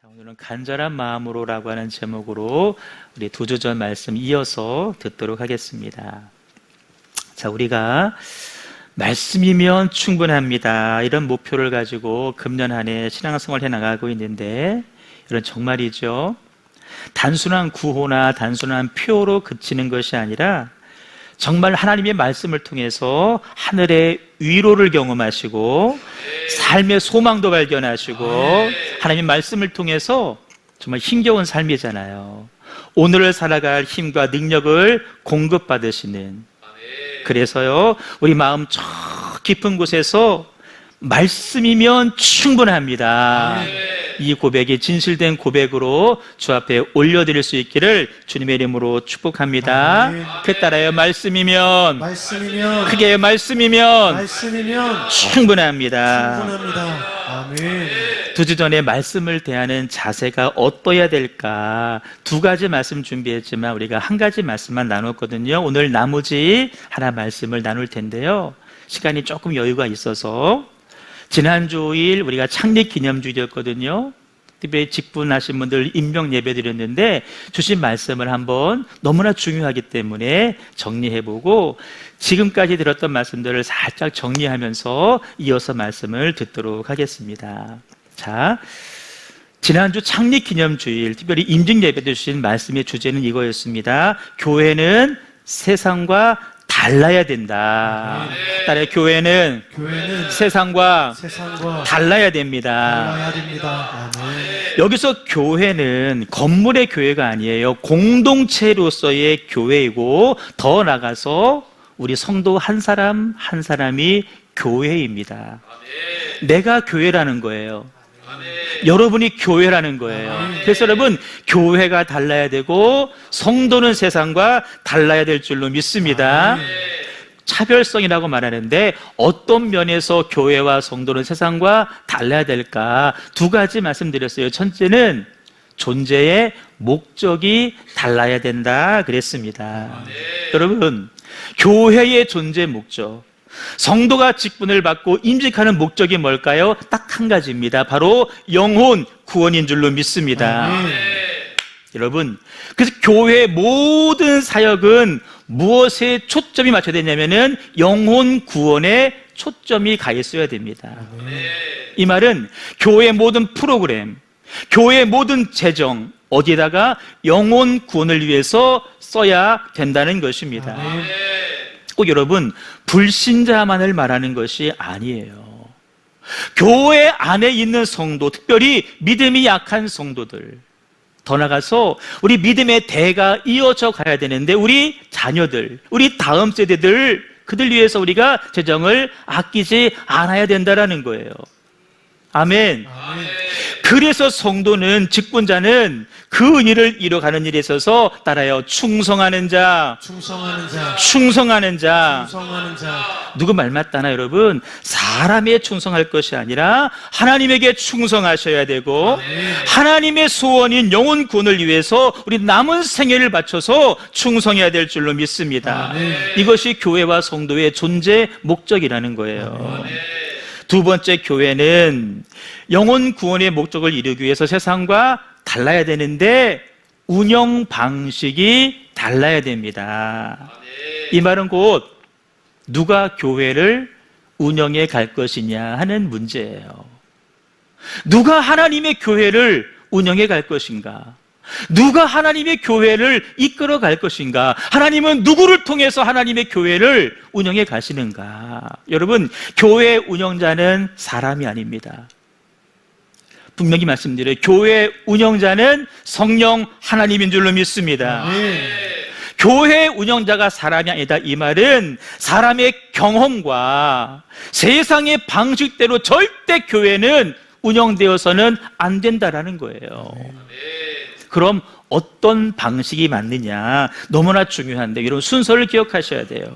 오늘은 간절한 마음으로라고 하는 제목으로 우리 두 주 전 말씀 이어서 듣도록 하겠습니다. 자, 우리가 말씀이면 충분합니다, 이런 목표를 가지고 금년 한 해 신앙생활을 해나가고 있는데, 이런 정말이죠. 단순한 구호나 단순한 표로 그치는 것이 아니라 정말 하나님의 말씀을 통해서 하늘의 위로를 경험하시고 삶의 소망도 발견하시고, 하나님의 말씀을 통해서 정말 힘겨운 삶이잖아요. 오늘을 살아갈 힘과 능력을 공급받으시는, 그래서요 우리 마음 저 깊은 곳에서 말씀이면 충분합니다, 이 고백이 진실된 고백으로 주 앞에 올려드릴 수 있기를 주님의 이름으로 축복합니다. 그 따라요, 말씀이면 크게 말씀이면 충분합니다. 아멘. 두 주 전에 말씀을 대하는 자세가 어떠해야 될까, 두 가지 말씀 준비했지만 우리가 한 가지 말씀만 나눴거든요. 오늘 나머지 하나 말씀을 나눌 텐데요, 시간이 조금 여유가 있어서 지난주일 우리가 창립기념주일이었거든요. 특별히 직분하신 분들 임명 예배 드렸는데 주신 말씀을 한번 너무나 중요하기 때문에 정리해보고 지금까지 들었던 말씀들을 살짝 정리하면서 이어서 말씀을 듣도록 하겠습니다. 자, 지난주 창립기념주일 특별히 임직 예배 드리신 말씀의 주제는 이거였습니다. 교회는 세상과 달라야 된다. 따라서 교회는 세상과 달라야 됩니다. 여기서 교회는 건물의 교회가 아니에요. 공동체로서의 교회이고, 더 나아가서 우리 성도 한 사람 한 사람이 교회입니다. 내가 교회라는 거예요. 여러분이 교회라는 거예요. 그래서 여러분, 교회가 달라야 되고 성도는 세상과 달라야 될 줄로 믿습니다. 차별성이라고 말하는데 어떤 면에서 교회와 성도는 세상과 달라야 될까, 두 가지 말씀드렸어요. 첫째는 존재의 목적이 달라야 된다 그랬습니다. 여러분, 교회의 존재 목적, 성도가 직분을 받고 임직하는 목적이 뭘까요? 딱 한 가지입니다. 바로 영혼 구원인 줄로 믿습니다. 여러분, 그래서 교회의 모든 사역은 무엇에 초점이 맞춰야 되냐면은 영혼 구원에 초점이 가 있어야 됩니다. 이 말은 교회의 모든 프로그램, 교회의 모든 재정, 어디에다가 영혼 구원을 위해서 써야 된다는 것입니다. 꼭 여러분, 불신자만을 말하는 것이 아니에요. 교회 안에 있는 성도, 특별히 믿음이 약한 성도들, 더 나아가서 우리 믿음의 대가 이어져 가야 되는데 우리 자녀들, 우리 다음 세대들, 그들 위해서 우리가 재정을 아끼지 않아야 된다는 거예요. 아멘. 그래서 성도는, 직분자는 그 일을 이뤄가는 일에 있어서 따라요, 충성하는 자. 누구 말 맞다나 여러분? 사람에 충성할 것이 아니라 하나님에게 충성하셔야 되고, 하나님의 소원인 영혼 구원을 위해서 우리 남은 생애를 바쳐서 충성해야 될 줄로 믿습니다. 이것이 교회와 성도의 존재 목적이라는 거예요. 두 번째, 교회는 영혼 구원의 목적을 이루기 위해서 세상과 달라야 되는데 운영 방식이 달라야 됩니다. 이 말은 곧 누가 교회를 운영해 갈 것이냐 하는 문제예요. 누가 하나님의 교회를 운영해 갈 것인가? 누가 하나님의 교회를 이끌어 갈 것인가? 하나님은 누구를 통해서 하나님의 교회를 운영해 가시는가? 여러분, 교회 운영자는 사람이 아닙니다. 분명히 말씀드려요. 교회 운영자는 성령 하나님인 줄로 믿습니다. 교회 운영자가 사람이 아니다, 이 말은 사람의 경험과 세상의 방식대로 절대 교회는 운영되어서는 안 된다라는 거예요. 그럼 어떤 방식이 맞느냐, 너무나 중요한데 여러분, 순서를 기억하셔야 돼요.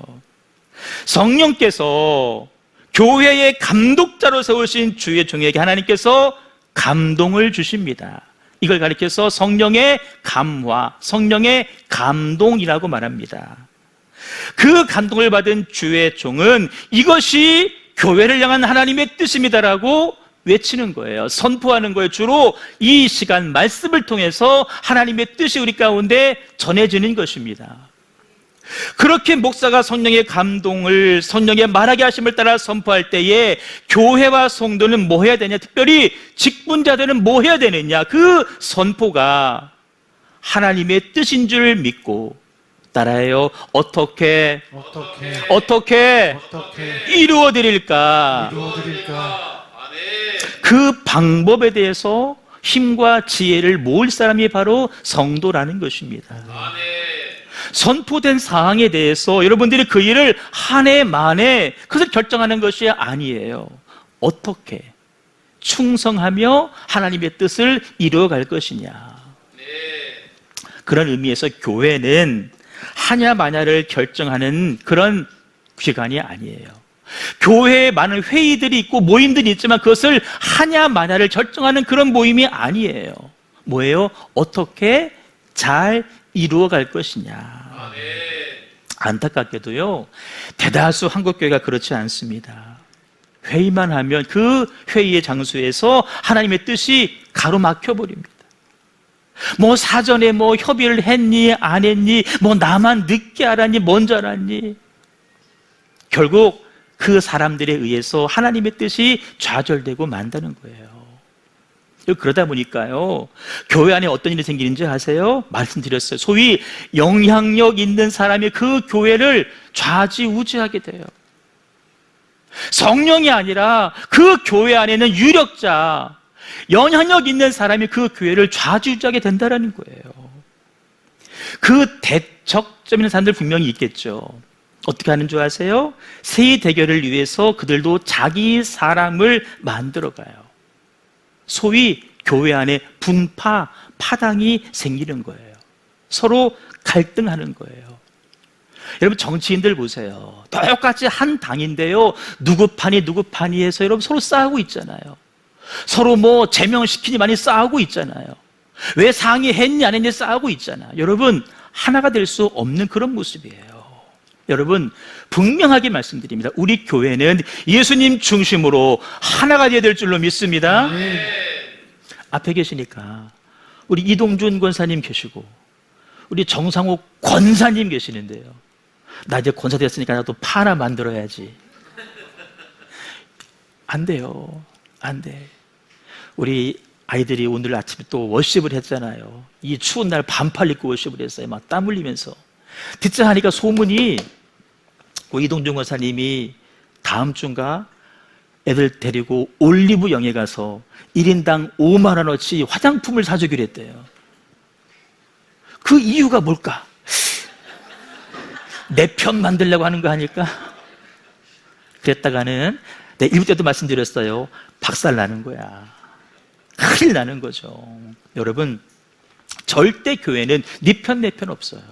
성령께서 교회의 감독자로 세우신 주의 종에게 하나님께서 감동을 주십니다. 이걸 가리켜서 성령의 감화, 성령의 감동이라고 말합니다. 그 감동을 받은 주의 종은 이것이 교회를 향한 하나님의 뜻입니다라고 외치는 거예요. 선포하는 거예요. 주로 이 시간 말씀을 통해서 하나님의 뜻이 우리 가운데 전해지는 것입니다. 그렇게 목사가 성령의 감동을, 성령의 말하게 하심을 따라 선포할 때에 교회와 성도는 뭐 해야 되냐? 특별히 직분자들은 뭐 해야 되느냐? 그 선포가 하나님의 뜻인 줄 믿고 따라해요. 어떻게 이루어드릴까? 그 방법에 대해서 힘과 지혜를 모을 사람이 바로 성도라는 것입니다. 선포된 사항에 대해서 여러분들이 그 일을 한 해 만에 그것을 결정하는 것이 아니에요. 어떻게 충성하며 하나님의 뜻을 이루어갈 것이냐. 그런 의미에서 교회는 하냐 마냐를 결정하는 그런 기관이 아니에요. 교회에 많은 회의들이 있고 모임들이 있지만 그것을 하냐 마냐를 결정하는 그런 모임이 아니에요. 뭐예요? 어떻게 잘 이루어갈 것이냐. 안타깝게도요, 대다수 한국교회가 그렇지 않습니다. 회의만 하면 그 회의의 장소에서 하나님의 뜻이 가로막혀버립니다. 뭐 사전에 뭐 협의를 했니 안 했니, 뭐 나만 늦게 알았니 먼저 알았니, 결국 그 사람들에 의해서 하나님의 뜻이 좌절되고 만다는 거예요. 그러다 보니까요, 교회 안에 어떤 일이 생기는지 아세요? 말씀드렸어요. 소위 영향력 있는 사람이 그 교회를 좌지우지하게 돼요. 성령이 아니라 그 교회 안에는 유력자, 영향력 있는 사람이 그 교회를 좌지우지하게 된다는 거예요. 그 대적점 있는 사람들 분명히 있겠죠. 어떻게 하는 줄 아세요? 세의 대결을 위해서 그들도 자기 사람을 만들어가요. 소위 교회 안에 분파, 파당이 생기는 거예요. 서로 갈등하는 거예요. 여러분, 정치인들 보세요. 똑같이 한 당인데요, 누구 판이 누구 판이 해서 여러분 서로 싸우고 있잖아요. 서로 뭐 제명시키니 많이 싸우고 있잖아요. 왜 상의했니 안 했니 싸우고 있잖아요. 여러분, 하나가 될 수 없는 그런 모습이에요. 여러분, 분명하게 말씀드립니다. 우리 교회는 예수님 중심으로 하나가 되어야 될 줄로 믿습니다. 앞에 계시니까 우리 이동준 권사님 계시고 우리 정상욱 권사님 계시는데요, 나 이제 권사 됐으니까 나도 파 하나 만들어야지. 안 돼요. 안 돼. 우리 아이들이 오늘 아침에 또 워십을 했잖아요. 이 추운 날 반팔 입고 워십을 했어요. 막 땀 흘리면서. 듣자 하니까 소문이 이동준 권사님이 다음 주인가 애들 데리고 올리브영에 가서 1인당 5만 원어치 화장품을 사주기로 했대요. 그 이유가 뭘까? 내 편 만들려고 하는 거 아닐까? 그랬다가는 내가 1부 때도 말씀드렸어요. 박살 나는 거야. 큰일 나는 거죠. 여러분, 절대 교회는 네 편 내 편 없어요.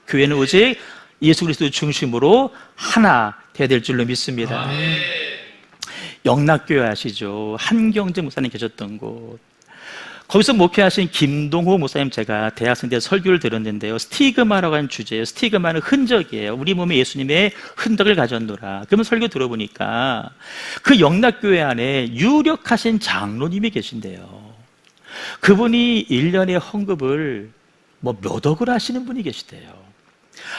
교회는 오직 예수 그리스도 중심으로 하나 돼야 될 줄로 믿습니다. 영락교회 아시죠? 한경재 목사님 계셨던 곳. 거기서 목회하신 김동호 목사님, 제가 대학생 때 설교를 들었는데요, 스티그마라고 하는 주제예요. 스티그마는 흔적이에요. 우리 몸에 예수님의 흔적을 가졌노라. 그러면 설교 들어보니까 그 영락교회 안에 유력하신 장로님이 계신데요, 그분이 1년에 헌금을 몇 억을 하시는 분이 계시대요.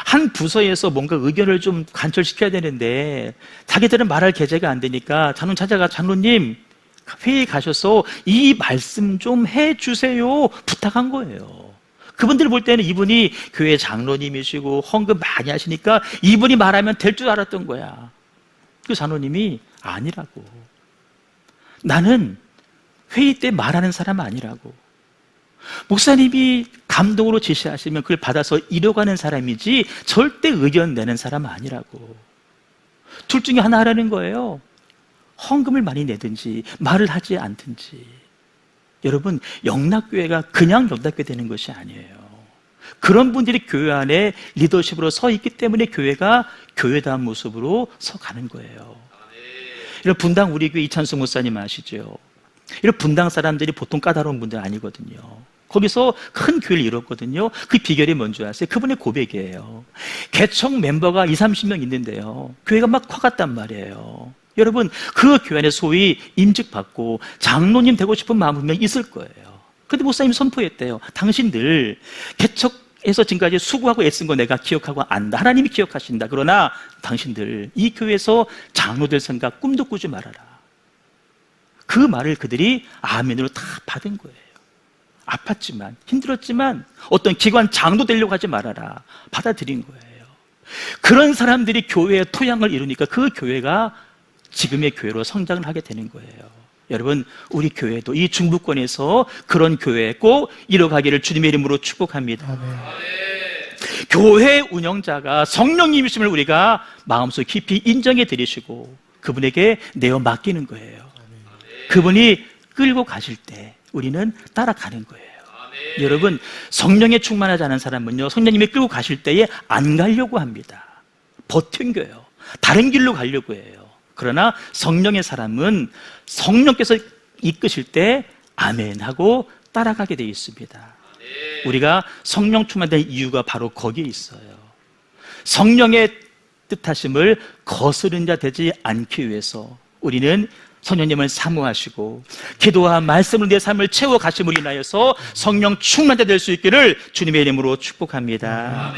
한 부서에서 뭔가 의견을 좀 관철시켜야 되는데 자기들은 말할 계제가 안 되니까 장로님 찾아가, 장로님 회의 가셔서 이 말씀 좀 해주세요 부탁한 거예요. 그분들 볼 때는 이분이 교회 장로님이시고 헌금 많이 하시니까 이분이 말하면 될 줄 알았던 거야. 그 장로님이 아니라고, 나는 회의 때 말하는 사람 아니라고, 목사님이 감동으로 지시하시면 그걸 받아서 이뤄가는 사람이지 절대 의견 내는 사람 아니라고. 둘 중에 하나 하라는 거예요. 헌금을 많이 내든지 말을 하지 않든지. 여러분, 영락교회가 그냥 영락교회 되는 것이 아니에요. 그런 분들이 교회 안에 리더십으로 서 있기 때문에 교회가 교회다운 모습으로 서 가는 거예요. 여러분, 분당 우리 교회 이찬수 목사님 아시죠? 이런 분당 사람들이 보통 까다로운 분들 아니거든요. 거기서 큰 교회를 이뤘거든요. 그 비결이 뭔지 아세요? 그분의 고백이에요. 개척 멤버가 20, 30명 있는데요, 교회가 막 커갔단 말이에요. 여러분, 그 교회 안에 소위 임직받고 장로님 되고 싶은 마음이 분명히 있을 거예요. 근데 목사님이 선포했대요. 당신들 개척해서 지금까지 수고하고 애쓴 거 내가 기억하고 안다. 하나님이 기억하신다. 그러나 당신들 이 교회에서 장로 될 생각 꿈도 꾸지 말아라. 그 말을 그들이 아멘으로 다 받은 거예요. 아팠지만, 힘들었지만 어떤 기관 장도 되려고 하지 말아라. 받아들인 거예요. 그런 사람들이 교회의 토양을 이루니까 그 교회가 지금의 교회로 성장을 하게 되는 거예요. 여러분, 우리 교회도 이 중부권에서 그런 교회 꼭 이뤄가기를 주님의 이름으로 축복합니다. 아멘. 교회 운영자가 성령님이심을 우리가 마음속 깊이 인정해 드리시고 그분에게 내어 맡기는 거예요. 그분이 끌고 가실 때 우리는 따라가는 거예요. 여러분, 성령에 충만하지 않은 사람은요, 성령님이 끌고 가실 때에 안 가려고 합니다. 버팅겨요. 다른 길로 가려고 해요. 그러나 성령의 사람은 성령께서 이끄실 때 아멘 하고 따라가게 되어 있습니다. 우리가 성령 충만된 이유가 바로 거기에 있어요. 성령의 뜻하심을 거스른 자 되지 않기 위해서 우리는 성령님을 사모하시고 기도와 말씀으로 내 삶을 채워가심으로 인하여서 성령 충만자 될 수 있기를 주님의 이름으로 축복합니다.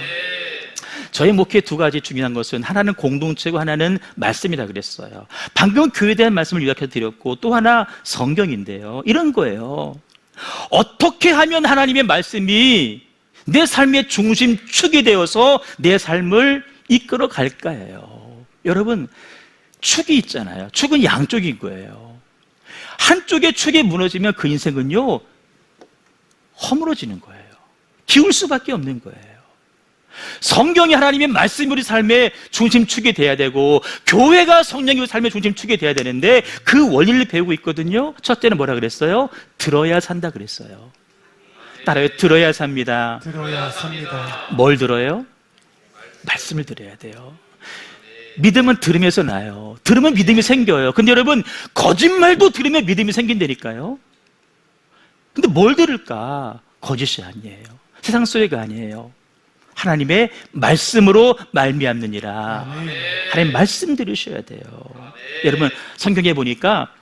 저희 목회의 두 가지 중요한 것은 하나는 공동체고 하나는 말씀이라 그랬어요. 방금 교회에 대한 말씀을 요약해 드렸고 또 하나 성경인데요. 이런 거예요. 어떻게 하면 하나님의 말씀이 내 삶의 중심축이 되어서 내 삶을 이끌어 갈까예요. 여러분, 축이 있잖아요. 축은 양쪽인 거예요. 한쪽의 축이 무너지면 그 인생은요, 허물어지는 거예요. 기울 수밖에 없는 거예요. 성경이 하나님의 말씀이 우리 삶의 중심축이 돼야 되고 교회가 성령이 우리 삶의 중심축이 돼야 되는데 그 원리를 배우고 있거든요. 첫째는 뭐라 그랬어요? 들어야 산다 그랬어요. 따라요. 들어야 삽니다. 들어야 삽니다. 뭘 들어요? 말씀을 들어야 돼요. 믿음은 들으면서 나요. 들으면 믿음이 생겨요. 근데 여러분, 거짓말도 들으면 믿음이 생긴다니까요. 근데 뭘 들을까? 거짓이 아니에요. 세상 소리가 아니에요. 하나님의 말씀으로 말미암느니라. 하나님 말씀 들으셔야 돼요. 여러분, 성경에 보니까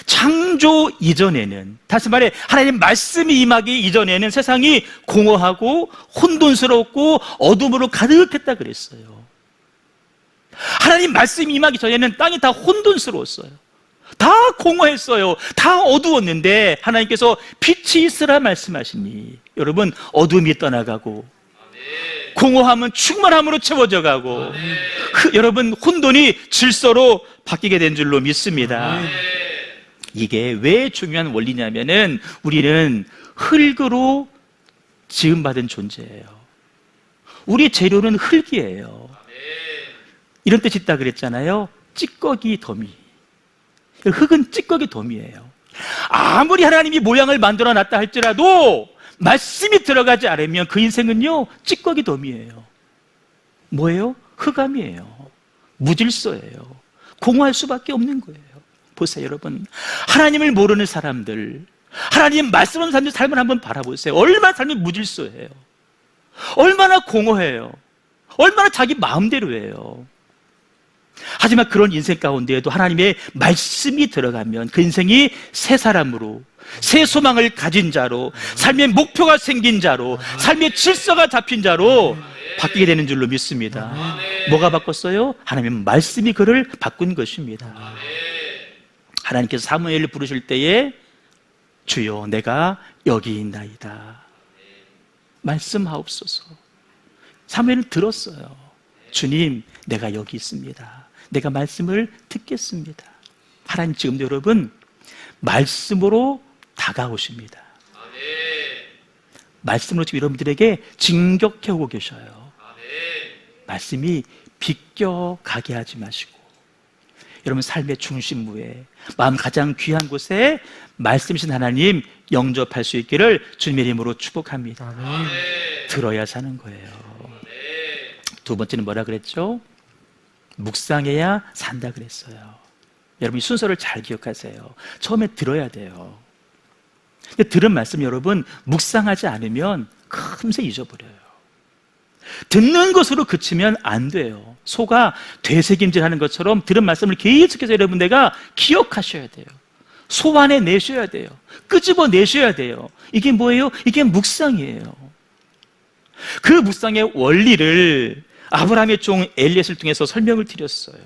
창조 이전에는, 다시 말해 하나님 말씀이 임하기 이전에는 세상이 공허하고 혼돈스럽고 어둠으로 가득했다 그랬어요. 하나님 말씀이 임하기 전에는 땅이 다 혼돈스러웠어요. 다 공허했어요. 다 어두웠는데 하나님께서 빛이 있으라 말씀하시니 여러분, 어둠이 떠나가고 공허함은 충만함으로 채워져 가고 여러분, 혼돈이 질서로 바뀌게 된 줄로 믿습니다. 이게 왜 중요한 원리냐면은 우리는 흙으로 지음받은 존재예요. 우리 재료는 흙이에요. 이런 뜻이 있다 그랬잖아요. 찌꺼기 더미. 흙은 찌꺼기 더미예요. 아무리 하나님이 모양을 만들어 놨다 할지라도 말씀이 들어가지 않으면 그 인생은요, 찌꺼기 더미예요. 뭐예요? 흑암이에요. 무질서예요. 공허할 수밖에 없는 거예요. 보세요, 여러분. 하나님을 모르는 사람들, 하나님 말씀하는 사람들 삶을 한번 바라보세요. 얼마나 삶이 무질서해요. 얼마나 공허해요. 얼마나 자기 마음대로 해요. 하지만 그런 인생 가운데에도 하나님의 말씀이 들어가면 그 인생이 새 사람으로, 새 소망을 가진 자로, 삶의 목표가 생긴 자로, 삶의 질서가 잡힌 자로 바뀌게 되는 줄로 믿습니다. 뭐가 바꿨어요? 하나님의 말씀이 그를 바꾼 것입니다. 하나님께서 사무엘을 부르실 때에 주여 내가 여기 있나이다 말씀하옵소서. 사무엘은 들었어요. 주님, 내가 여기 있습니다. 내가 말씀을 듣겠습니다. 하나님 지금도 여러분 말씀으로 다가오십니다. 말씀으로 지금 여러분들에게 진격해 오고 계셔요. 말씀이 비껴가게 하지 마시고 여러분 삶의 중심부에, 마음 가장 귀한 곳에 말씀이신 하나님 영접할 수 있기를 주님의 이름으로 축복합니다. 들어야 사는 거예요. 두 번째는 뭐라 그랬죠? 묵상해야 산다 그랬어요. 여러분 이 순서를 잘 기억하세요. 처음에 들어야 돼요. 근데 들은 말씀 여러분 묵상하지 않으면 금세 잊어버려요. 듣는 것으로 그치면 안 돼요. 소가 되새김질하는 것처럼 들은 말씀을 계속해서 여러분 내가 기억하셔야 돼요. 소환해 내셔야 돼요. 끄집어 내셔야 돼요. 이게 뭐예요? 이게 묵상이에요. 그 묵상의 원리를 아브라함의 종 엘리에스를 통해서 설명을 드렸어요.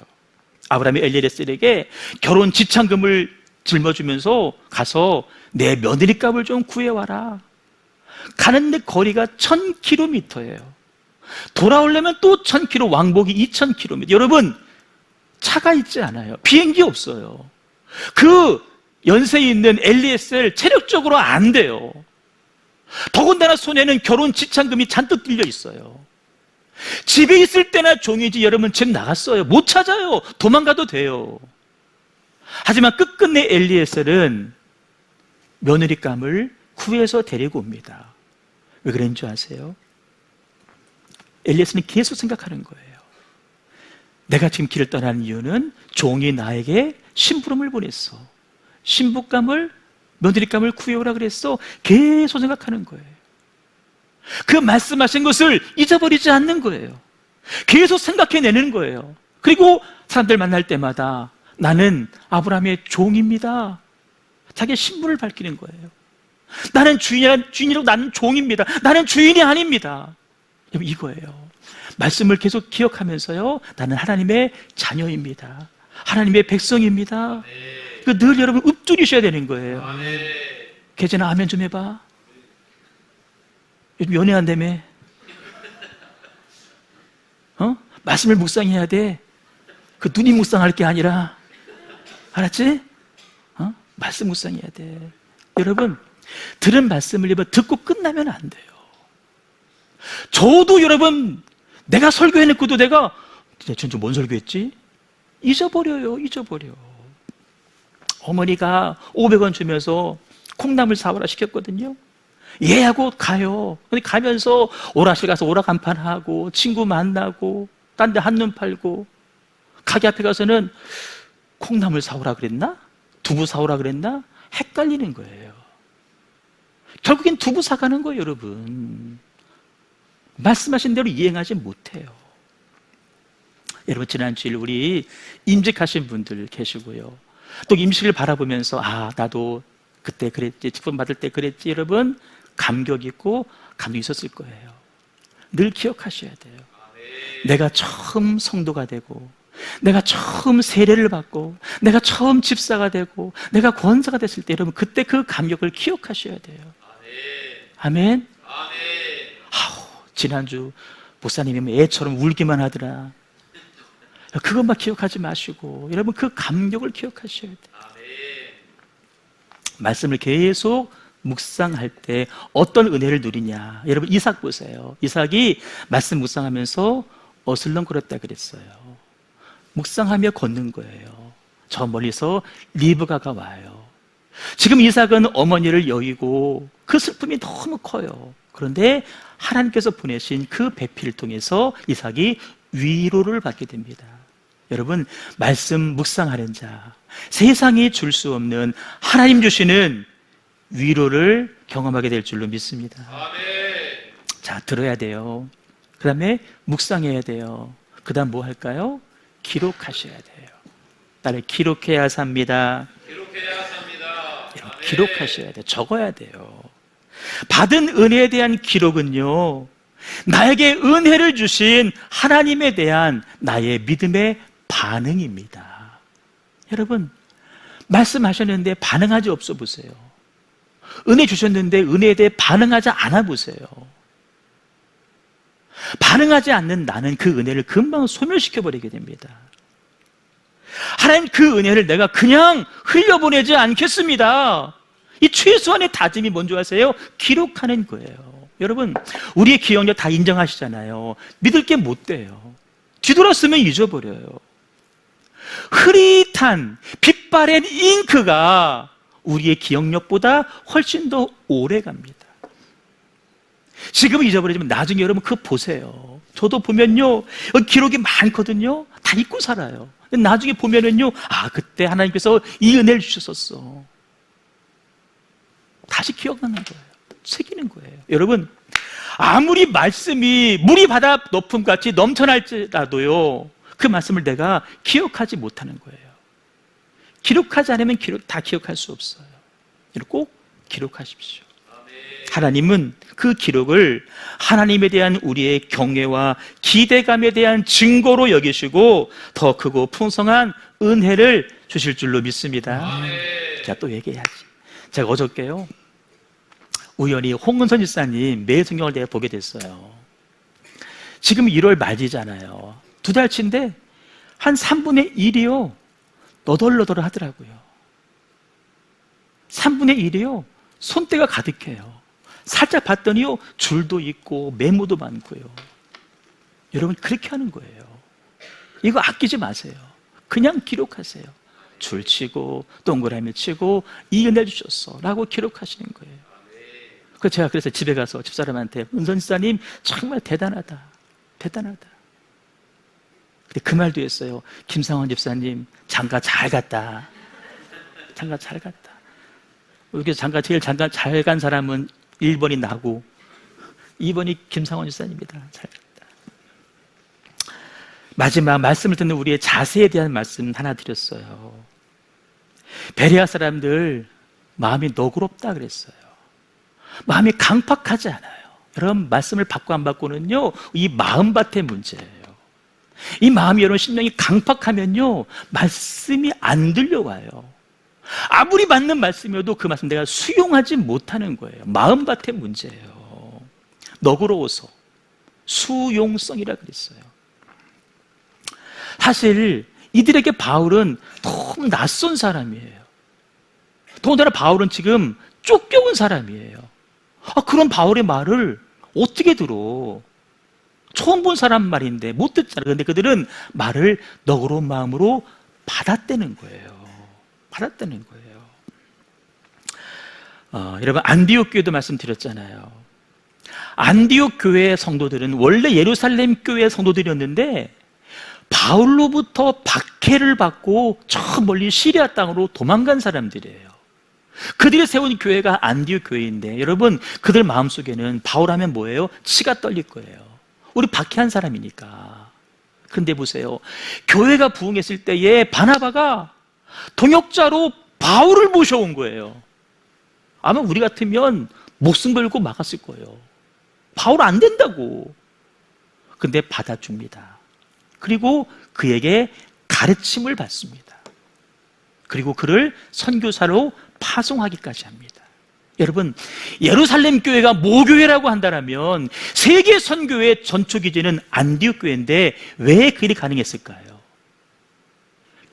아브라함이 엘리에셀에게 결혼 지참금을 짊어주면서 가서 내 며느리값을 좀 구해와라. 가는데 거리가 1000km예요. 돌아오려면 또 1000km, 왕복이 2000km. 여러분, 차가 있지 않아요. 비행기 없어요. 그 연세에 있는 엘리에셀 체력적으로 안 돼요. 더군다나 손에는 결혼 지참금이 잔뜩 들려 있어요. 집에 있을 때나 종이지 여러분 집 나갔어요. 못 찾아요. 도망가도 돼요. 하지만 끝끝내 엘리에셀은 며느리감을 구해서 데리고 옵니다. 왜 그런 줄 아세요? 엘리에셀은 계속 생각하는 거예요. 내가 지금 길을 떠나는 이유는 종이 나에게 심부름을 보냈어. 신부감을, 며느리감을 구해오라 그랬어. 계속 생각하는 거예요. 그 말씀하신 것을 잊어버리지 않는 거예요. 계속 생각해내는 거예요. 그리고 사람들 만날 때마다 나는 아브라함의 종입니다. 자기의 신분을 밝히는 거예요. 나는 주인이라고 나는 종입니다. 나는 주인이 아닙니다. 이거예요. 말씀을 계속 기억하면서요. 나는 하나님의 자녀입니다. 하나님의 백성입니다. 늘 여러분 읊조리셔야 되는 거예요. 계제나 아멘 좀 해봐. 요즘 연애한다며. 말씀을 묵상해야 돼. 그 눈이 묵상할 게 아니라. 알았지? 말씀 묵상해야 돼. 여러분, 들은 말씀을 듣고 끝나면 안 돼요. 저도 여러분, 내가 설교해놓고도 내가 진짜 뭔 설교했지? 잊어버려요. 어머니가 500원 주면서 콩나물 사오라 시켰거든요. 얘하고 가요. 근데 가면서 오락실 가서 오락 한판 하고 친구 만나고 딴 데 한눈 팔고 가게 앞에 가서는 콩나물 사오라 그랬나? 두부 사오라 그랬나? 헷갈리는 거예요. 결국엔 두부 사가는 거예요, 여러분. 말씀하신 대로 이행하지 못해요. 여러분, 지난 주일 우리 임직하신 분들 계시고요. 또 임식을 바라보면서 나도 그때 그랬지, 직분 받을 때 그랬지, 여러분 감격 있고 감동이 있었을 거예요. 늘 기억하셔야 돼요. 내가 처음 성도가 되고, 내가 처음 세례를 받고, 내가 처음 집사가 되고, 내가 권사가 됐을 때 여러분 그때 그 감격을 기억하셔야 돼요. 아멘. 지난주 목사님이 애처럼 울기만 하더라. 그것만 기억하지 마시고 여러분 그 감격을 기억하셔야 돼요. 말씀을 계속 묵상할 때 어떤 은혜를 누리냐. 여러분 이삭 보세요. 이삭이 말씀 묵상하면서 어슬렁거렸다 그랬어요. 묵상하며 걷는 거예요. 저 멀리서 리브가가 와요. 지금 이삭은 어머니를 여의고 그 슬픔이 너무 커요. 그런데 하나님께서 보내신 그 배필을 통해서 이삭이 위로를 받게 됩니다. 여러분, 말씀 묵상하는 자, 세상이 줄 수 없는 하나님 주시는 위로를 경험하게 될 줄로 믿습니다. 자, 들어야 돼요. 그 다음에 묵상해야 돼요. 그 다음 뭐 할까요? 기록하셔야 돼요. 나를 기록해야 삽니다. 여러분, 기록하셔야 돼요. 적어야 돼요. 받은 은혜에 대한 기록은요, 나에게 은혜를 주신 하나님에 대한 나의 믿음의 반응입니다. 여러분, 말씀하셨는데 반응하지 없어 보세요. 은혜 주셨는데 은혜에 대해 반응하지 않아 보세요. 반응하지 않는 나는 그 은혜를 금방 소멸시켜버리게 됩니다. 하나님, 그 은혜를 내가 그냥 흘려보내지 않겠습니다. 이 최소한의 다짐이 뭔지 아세요? 기록하는 거예요. 여러분, 우리의 기억력 다 인정하시잖아요. 믿을 게 못 돼요. 뒤돌았으면 잊어버려요. 흐릿한 빛바랜 잉크가 우리의 기억력보다 훨씬 더 오래 갑니다. 지금은 잊어버리지만 나중에 여러분 그거 보세요. 저도 보면요, 기록이 많거든요. 다 잊고 살아요. 근데 나중에 보면은요, 그때 하나님께서 이 은혜를 주셨었어. 다시 기억나는 거예요. 새기는 거예요. 여러분, 아무리 말씀이 물이 바다 높음같이 넘쳐날지라도요, 그 말씀을 내가 기억하지 못하는 거예요. 기록하지 않으면 다 기억할 수 없어요. 꼭 기록하십시오. 하나님은 그 기록을 하나님에 대한 우리의 경외와 기대감에 대한 증거로 여기시고 더 크고 풍성한 은혜를 주실 줄로 믿습니다. 자, 또 얘기해야지. 제가 어저께요, 우연히 홍은선 집사님 매일 성경을 내가 보게 됐어요. 지금 1월 말이잖아요. 2달치인데 한 3분의 1이요 너덜너덜 하더라고요. 3분의 1이요 손때가 가득해요. 살짝 봤더니요 줄도 있고 메모도 많고요. 여러분, 그렇게 하는 거예요. 이거 아끼지 마세요. 그냥 기록하세요. 줄 치고 동그라미 치고 이 은혜 주셨어 라고 기록하시는 거예요. 제가 그래서 집에 가서 집사람한테, 은선 집사님 정말 대단하다, 대단하다. 근데 그 말도 했어요. 김상원 집사님 장가 잘 갔다. 장가 잘 갔다. 여기 제일 장가 잘 간 사람은 1번이 나고 2번이 김상원 집사님입니다. 잘 갔다. 마지막 말씀을 듣는 우리의 자세에 대한 말씀 하나 드렸어요. 베레아 사람들 마음이 너그럽다 그랬어요. 마음이 강팍하지 않아요. 여러분, 말씀을 받고 안 받고는요 이 마음밭의 문제예요. 이 마음이 여러분 심령이 강팍하면요 말씀이 안 들려와요. 아무리 맞는 말씀이어도 그 말씀 내가 수용하지 못하는 거예요. 마음밭의 문제예요. 너그러워서 수용성이라 그랬어요. 사실 이들에게 바울은 너무 낯선 사람이에요. 더군다나 바울은 지금 쫓겨온 사람이에요. 그런 바울의 말을 어떻게 들어? 처음 본 사람 말인데 못 듣잖아요. 그런데 그들은 말을 너그러운 마음으로 받았다는 거예요. 받았다는 거예요. 여러분, 안디옥 교회도 말씀드렸잖아요. 안디옥 교회의 성도들은 원래 예루살렘 교회의 성도들이었는데 바울로부터 박해를 받고 저 멀리 시리아 땅으로 도망간 사람들이에요. 그들이 세운 교회가 안디옥 교회인데 여러분, 그들 마음속에는 바울하면 뭐예요? 치가 떨릴 거예요. 우리 박해한 사람이니까. 그런데 보세요, 교회가 부흥했을 때에 바나바가 동역자로 바울을 모셔온 거예요. 아마 우리 같으면 목숨 걸고 막았을 거예요. 바울 안 된다고. 근데 받아줍니다. 그리고 그에게 가르침을 받습니다. 그리고 그를 선교사로 파송하기까지 합니다. 여러분, 예루살렘 교회가 모교회라고 한다면 세계 선교의 전초기지는 안디옥 교회인데 왜 그 일이 가능했을까요?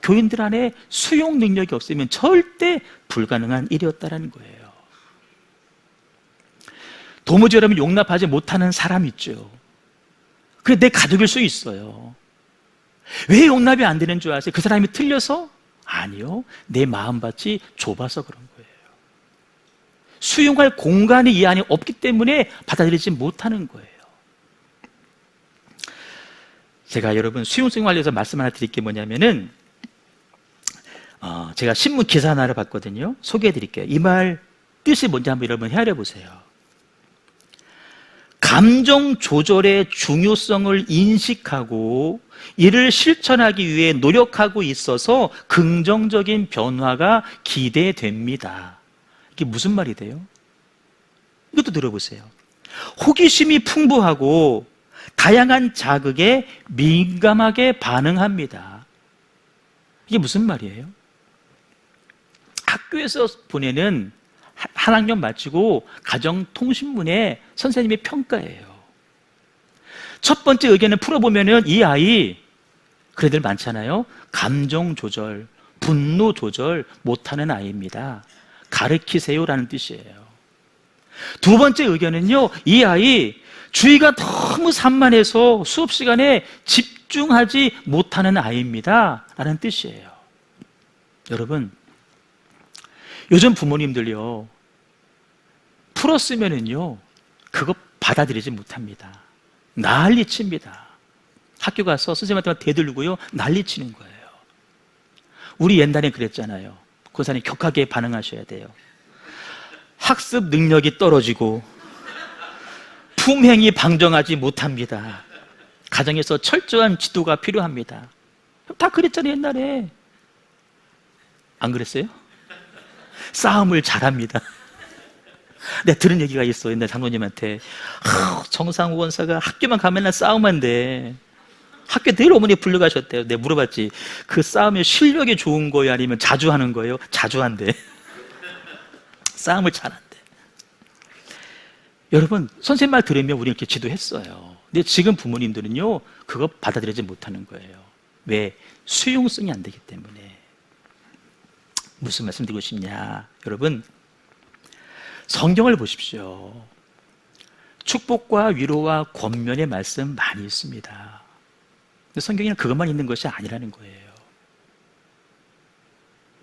교인들 안에 수용 능력이 없으면 절대 불가능한 일이었다는 거예요. 도무지 여러분 용납하지 못하는 사람 있죠. 그게 내 가족일 수 있어요. 왜 용납이 안 되는 줄 아세요? 그 사람이 틀려서? 아니요, 내 마음밭이 좁아서 그런 거예요. 수용할 공간이 이 안에 없기 때문에 받아들이지 못하는 거예요. 제가 여러분 수용성 관련해서 말씀 하나 드릴 게 뭐냐면은 제가 신문 기사 하나를 봤거든요. 소개해 드릴게요. 이 말 뜻이 뭔지 한번 여러분 헤아려 보세요. 감정 조절의 중요성을 인식하고 이를 실천하기 위해 노력하고 있어서 긍정적인 변화가 기대됩니다. 이게 무슨 말이 돼요? 이것도 들어보세요. 호기심이 풍부하고 다양한 자극에 민감하게 반응합니다. 이게 무슨 말이에요? 학교에서 보내는 한 학년 마치고 가정통신문에 선생님의 평가예요. 첫 번째 의견을 풀어보면은 이 아이, 그래들 많잖아요. 감정 조절, 분노 조절 못하는 아이입니다. 가르치세요라는 뜻이에요. 두 번째 의견은요, 이 아이 주의가 너무 산만해서 수업 시간에 집중하지 못하는 아이입니다 라는 뜻이에요. 여러분, 요즘 부모님들요, 풀었으면은요 그거 받아들이지 못합니다. 난리칩니다. 학교 가서 선생님한테 대들고요 난리치는 거예요. 우리 옛날에 그랬잖아요. 고사님 격하게 반응하셔야 돼요. 학습 능력이 떨어지고 품행이 방정하지 못합니다. 가정에서 철저한 지도가 필요합니다. 다 그랬잖아요, 옛날에. 안 그랬어요? 싸움을 잘합니다. 내가 들은 얘기가 있어, 옛날 장로님한테. 정상우 원사가 학교만 가면 싸움만 돼. 학교 늘 어머니 불러가셨대요. 내가 물어봤지. 그 싸움의 실력이 좋은 거예요? 아니면 자주 하는 거예요? 자주 한대. 싸움을 잘한대. 여러분, 선생님 말 들으면 우리 이렇게 지도했어요. 근데 지금 부모님들은요, 그거 받아들이지 못하는 거예요. 왜? 수용성이 안 되기 때문에. 무슨 말씀 드리고 싶냐? 여러분, 성경을 보십시오. 축복과 위로와 권면의 말씀 많이 있습니다. 근데 성경에는 그것만 있는 것이 아니라는 거예요.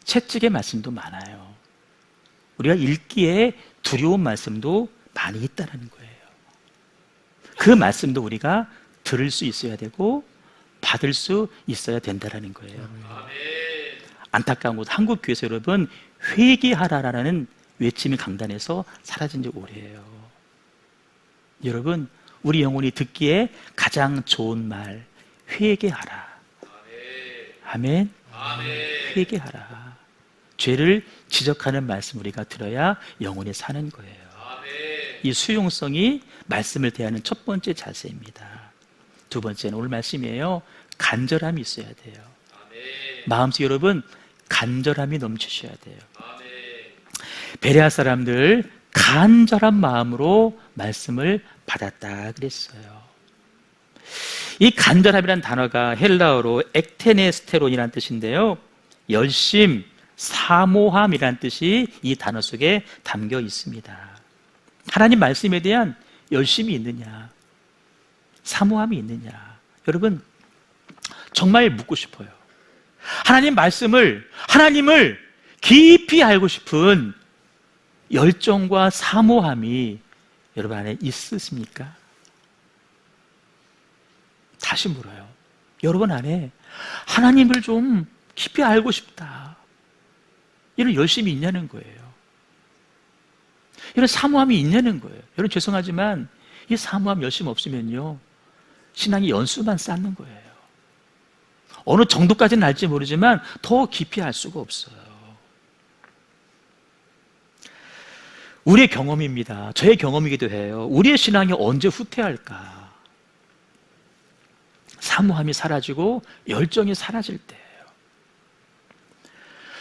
채찍의 말씀도 많아요. 우리가 읽기에 두려운 말씀도 많이 있다는 거예요. 그 말씀도 우리가 들을 수 있어야 되고 받을 수 있어야 된다는 거예요. 안타까운 것, 한국 교회에서 여러분 회개하라라는 외침이 강단에서 사라진 지 오래예요. 여러분, 우리 영혼이 듣기에 가장 좋은 말, 회개하라. 아멘. 회개하라. 죄를 지적하는 말씀 우리가 들어야 영혼이 사는 거예요. 이 수용성이 말씀을 대하는 첫 번째 자세입니다. 두 번째는 오늘 말씀이에요. 간절함이 있어야 돼요. 마음속 여러분, 간절함이 넘치셔야 돼요. 베레아 사람들 간절한 마음으로 말씀을 받았다 그랬어요. 이 간절함이라는 단어가 헬라어로 ektenes테론이라는 뜻인데요, 열심, 사모함이라는 뜻이 이 단어 속에 담겨 있습니다. 하나님 말씀에 대한 열심이 있느냐, 사모함이 있느냐. 여러분, 정말 묻고 싶어요. 하나님 말씀을, 하나님을 깊이 알고 싶은 열정과 사모함이 여러분 안에 있으십니까? 다시 물어요. 여러분 안에 하나님을 좀 깊이 알고 싶다, 이런 열심이 있냐는 거예요. 이런 사모함이 있냐는 거예요. 여러분, 죄송하지만 이 사모함, 열심 없으면요, 신앙이 연수만 쌓는 거예요. 어느 정도까지는 알지 모르지만 더 깊이 알 수가 없어요. 우리의 경험입니다. 저의 경험이기도 해요. 우리의 신앙이 언제 후퇴할까? 사모함이 사라지고 열정이 사라질 때예요.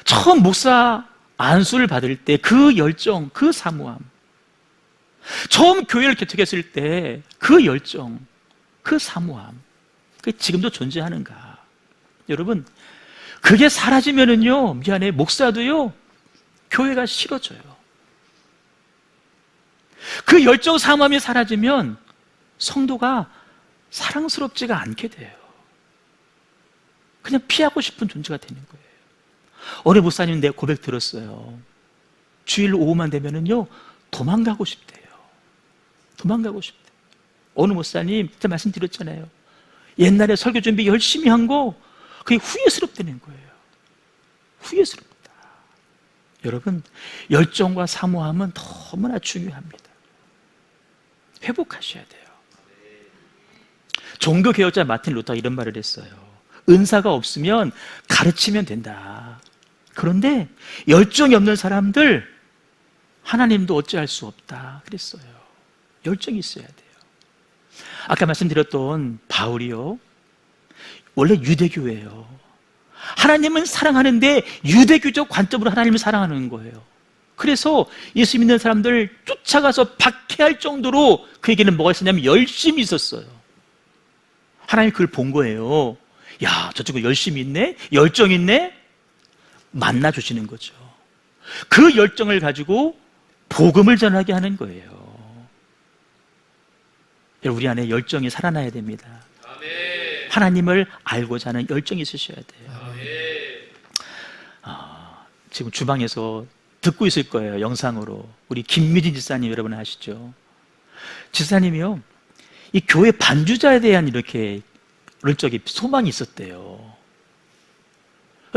처음 목사 안수를 받을 때 그 열정, 그 사모함, 처음 교회를 개척했을 때 그 열정, 그 사모함, 그게 지금도 존재하는가? 여러분, 그게 사라지면은요, 미안해, 목사도요, 교회가 싫어져요. 그 열정, 사모함이 사라지면 성도가 사랑스럽지가 않게 돼요. 그냥 피하고 싶은 존재가 되는 거예요. 어느 목사님 내 고백 들었어요. 주일 오후만 되면은요, 도망가고 싶대요. 도망가고 싶대요. 어느 목사님, 제가 말씀드렸잖아요. 옛날에 설교 준비 열심히 한 거, 그게 후회스럽다는 거예요. 후회스럽다. 여러분, 열정과 사모함은 너무나 중요합니다. 회복하셔야 돼요. 종교개혁자 마틴 루터가 이런 말을 했어요. 은사가 없으면 가르치면 된다. 그런데 열정이 없는 사람들, 하나님도 어찌할 수 없다 그랬어요. 열정이 있어야 돼요. 아까 말씀드렸던 바울이요, 원래 유대교예요. 하나님은 사랑하는데 유대교적 관점으로 하나님을 사랑하는 거예요. 그래서 예수 믿는 사람들 쫓아가서 박해할 정도로 그에게는 뭐가 있었냐면 열심이 있었어요. 하나님이 그걸 본 거예요. 야, 저쪽은 열심이 있네? 열정 있네? 만나주시는 거죠. 그 열정을 가지고 복음을 전하게 하는 거예요. 우리 안에 열정이 살아나야 됩니다. 아멘. 하나님을 알고자 하는 열정이 있으셔야 돼요. 지금 주방에서 듣고 있을 거예요, 영상으로. 우리 김미진 지사님 여러분 아시죠? 지사님이요, 이 교회 반주자에 대한 이렇게 어릴 적에 소망이 있었대요.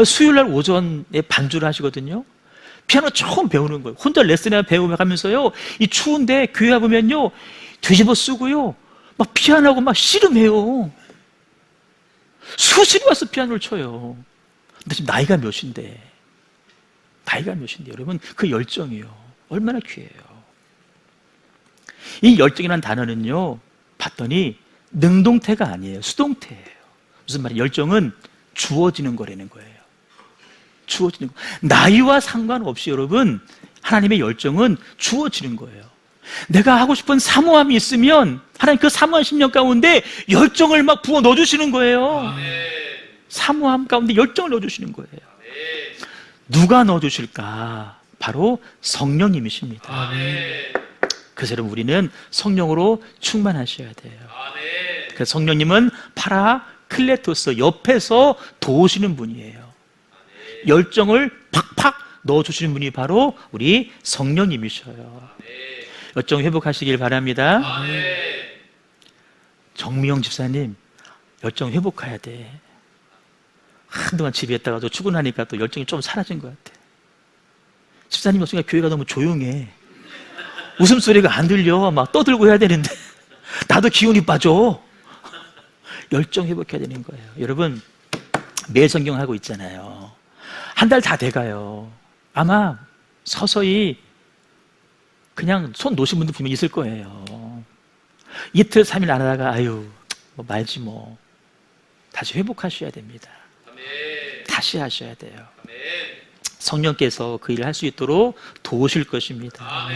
수요일날 오전에 반주를 하시거든요. 피아노 처음 배우는 거예요. 혼자 레슨을 배우면서요, 이 추운데 교회 가보면요, 뒤집어 쓰고요, 막 피아노하고 막 씨름해요. 수시로 와서 피아노를 쳐요. 근데 지금 나이가 몇인데 여러분, 그 열정이요, 얼마나 귀해요. 이 열정이라는 단어는요, 봤더니 능동태가 아니에요, 수동태예요. 무슨 말이에요? 열정은 주어지는 거라는 거예요. 주어지는 거. 나이와 상관없이 여러분, 하나님의 열정은 주어지는 거예요. 내가 하고 싶은 사모함이 있으면 하나님 그 사모한 심령 가운데 열정을 막 부어 넣어주시는 거예요. 사모함 가운데 열정을 넣어주시는 거예요. 누가 넣어주실까? 바로 성령님이십니다. 그래서 여러분, 우리는 성령으로 충만하셔야 돼요. 그래서 성령님은 파라클레토스, 옆에서 도우시는 분이에요. 열정을 팍팍 넣어주시는 분이 바로 우리 성령님이셔요. 열정 회복하시길 바랍니다. 정미영 집사님, 열정 회복해야 돼. 한동안 집에 있다가도 출근하니까 또 열정이 좀 사라진 것 같아. 집사님 없으니까 교회가 너무 조용해. 웃음소리가 안 들려. 막 떠들고 해야 되는데 나도 기운이 빠져. 열정 회복해야 되는 거예요. 여러분, 매일 성경하고 있잖아요. 한 달 다 돼가요. 아마 서서히 그냥 손 놓으신 분들 분명히 있을 거예요. 이틀, 3일 안 하다가 아유, 뭐 말지 뭐. 다시 회복하셔야 됩니다. 다시 하셔야 돼요. 성령께서 그 일을 할 수 있도록 도우실 것입니다.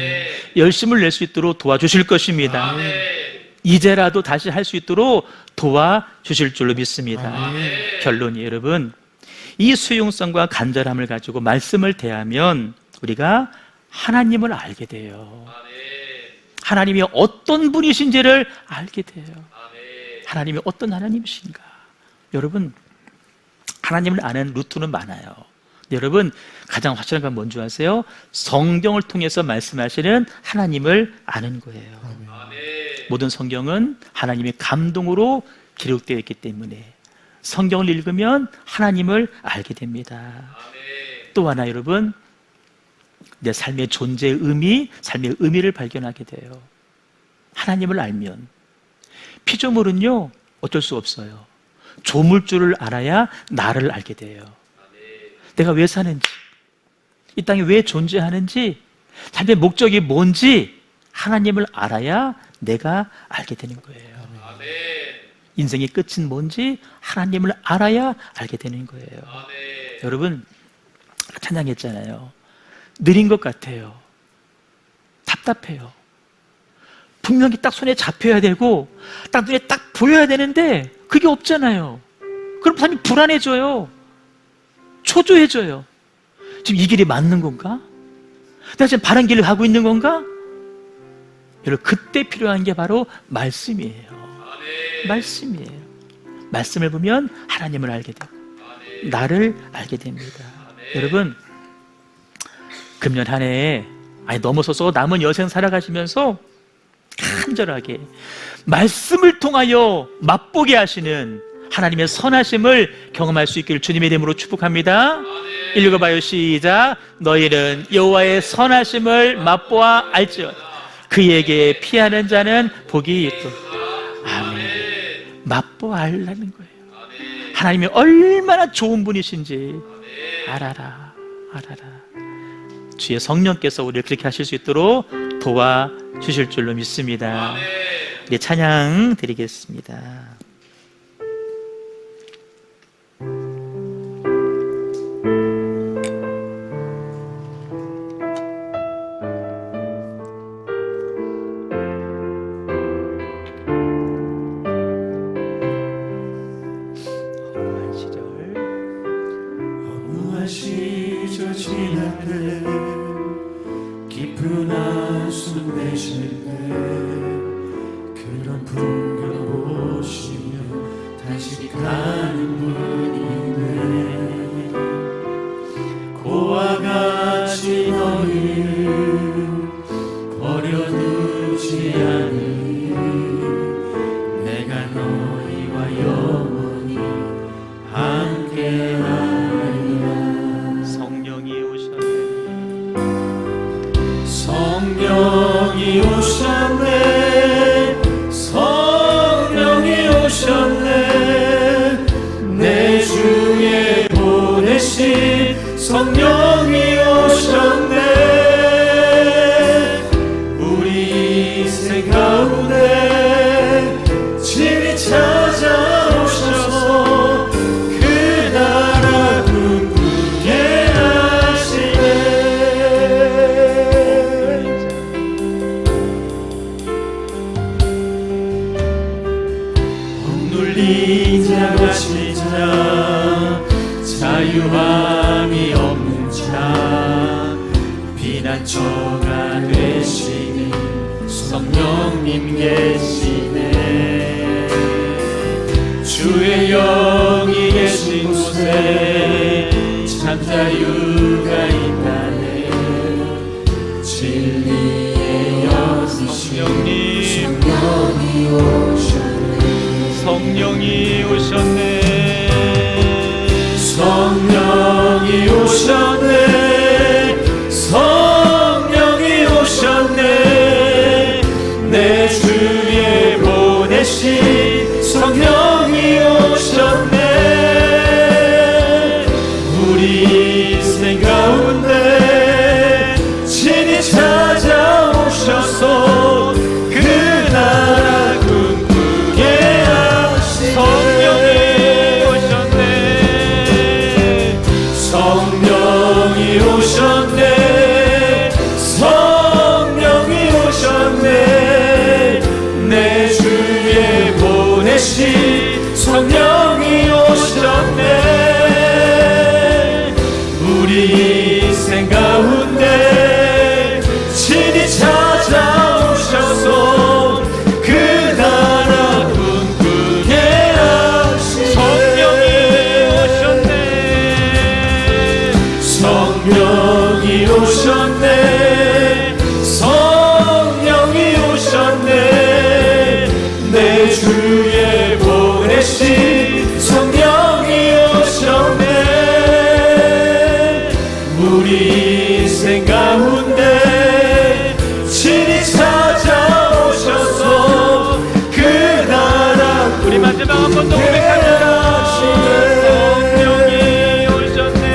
열심을 낼 수 있도록 도와주실 것입니다. 이제라도 다시 할 수 있도록 도와주실 줄로 믿습니다. 결론이, 여러분, 이 수용성과 간절함을 가지고 말씀을 대하면 우리가 하나님을 알게 돼요. 하나님이 어떤 분이신지를 알게 돼요. 하나님이 어떤 하나님이신가. 여러분, 하나님을 아는 루트는 많아요. 여러분, 가장 확실한 건 뭔지 아세요? 성경을 통해서 말씀하시는 하나님을 아는 거예요. 모든 성경은 하나님의 감동으로 기록되어 있기 때문에 성경을 읽으면 하나님을 알게 됩니다. 또 하나, 여러분, 내 삶의 존재의 의미, 삶의 의미를 발견하게 돼요. 하나님을 알면. 피조물은요, 어쩔 수 없어요. 조물주를 알아야 나를 알게 돼요. 내가 왜 사는지, 이 땅에 왜 존재하는지, 삶의 목적이 뭔지 하나님을 알아야 내가 알게 되는 거예요. 인생의 끝은 뭔지 하나님을 알아야 알게 되는 거예요. 여러분, 찬양했잖아요. 느린 것 같아요. 답답해요. 분명히 딱 손에 잡혀야 되고 딱 눈에 딱 보여야 되는데 그게 없잖아요. 그럼 삶이 불안해져요. 초조해져요. 지금 이 길이 맞는 건가? 내가 지금 바른 길을 가고 있는 건가? 여러분, 그때 필요한 게 바로 말씀이에요. 말씀이에요. 말씀을 보면 하나님을 알게 되고 나를 알게 됩니다. 여러분, 금년 한 해에 넘어서서 남은 여생 살아가시면서 간절하게 말씀을 통하여 맛보게 하시는 하나님의 선하심을 경험할 수 있기를 주님의 이름으로 축복합니다. 읽어봐요. 시작. 너희는 여호와의 선하심을 맛보아 알지어다. 그에게 피하는 자는 복이 있도다. 아멘. 맛보아 알라는 거예요. 하나님이 얼마나 좋은 분이신지 알아라. 주의 성령께서 우리를 그렇게 하실 수 있도록 도와주실 줄로 믿습니다. 우리 찬양 드리겠습니다. 시절 지났네 깊은 한숨 내쉴 때 그런 풍경 보시며 다시 가는 분이네. 고와 같이 너희를 버려두지 않으니 내가 너희와 영원히 함께하리라. 성령이 오셨네. 피난처가 되시니 성령님 계시네. 주의 영이 계신 곳에 참 자유가 있다네. 진리의 영이신 성령이 오셨네. 성령이 오셨네. 성령이 오셨네. 성령이 오셨네. 내 주에 보내신 성령이 오셨네. 우리 인생 가운데 친히 찾아오셔서 그 나라 꿈꾸게 하시네. 성령이 오셨네. 성령이 오셨네. 성령이 오셨네. 내 주에 보내신 성령이 오셨네. 우리 인생 가운데 친히 찾아오셔서 그 나라 꿈꾸게 하시네. 성령이 오셨네. 성령이 오셨네. 성령이 오셨네. 내 주에 보내신 성령이 오셨네. 우리 인생 가운데 친히 찾아오셔서 그 나라 우리 마지막 한 번 더 고백합니다. 성령이 오셨네.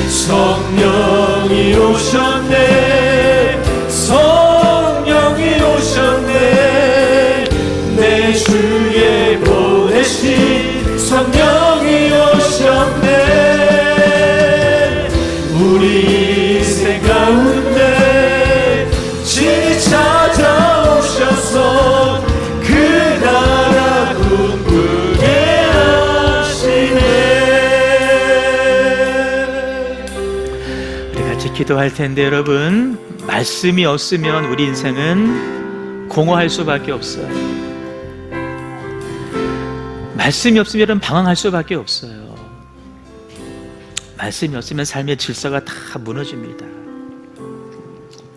성령이 오셨네. 성령이 오셨네. 내 주에 보내신 성령이 오셨네. 우리 인생 가운데 친히 찾아오셔서 그 나라 꿈꾸게 하시네. 우리 같이 기도할 텐데 여러분, 말씀이 없으면 우리 인생은 공허할 수밖에 없어요. 말씀이 없으면 방황할 수밖에 없어요. 말씀이 없으면 삶의 질서가 다 무너집니다.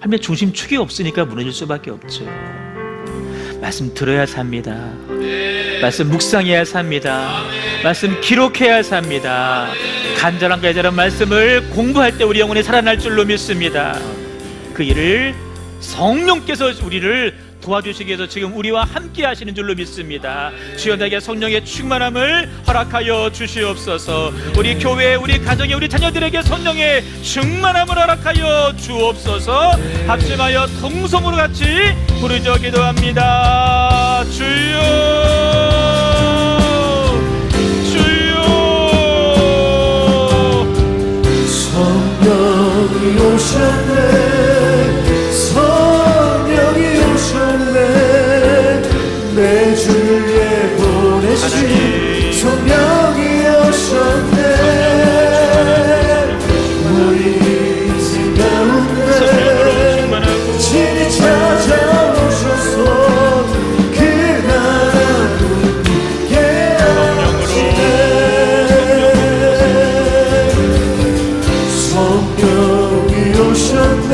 삶의 중심축이 없으니까 무너질 수밖에 없죠. 말씀 들어야 삽니다. 말씀 묵상해야 삽니다. 말씀 기록해야 삽니다. 간절한 간절한 말씀을 공부할 때 우리 영혼이 살아날 줄로 믿습니다. 그 일을 성령께서 우리를 도와주시기 위해서 지금 우리와 함께 하시는 줄로 믿습니다. 주여 내게 성령의 충만함을 허락하여 주시옵소서. 우리 교회, 우리 가정에, 우리 자녀들에게 성령의 충만함을 허락하여 주옵소서. 합심하여 통성으로 같이 부르짖어 기도합니다. 주여, 주여. 성령이 오셨네. 성령이 오셨네. 내 주에 보내신 성령이 오셨네. 우리 인생 가운데 친히 찾아오셔서 그 나라 꿈꾸게 하시네. 성령이 오셨네.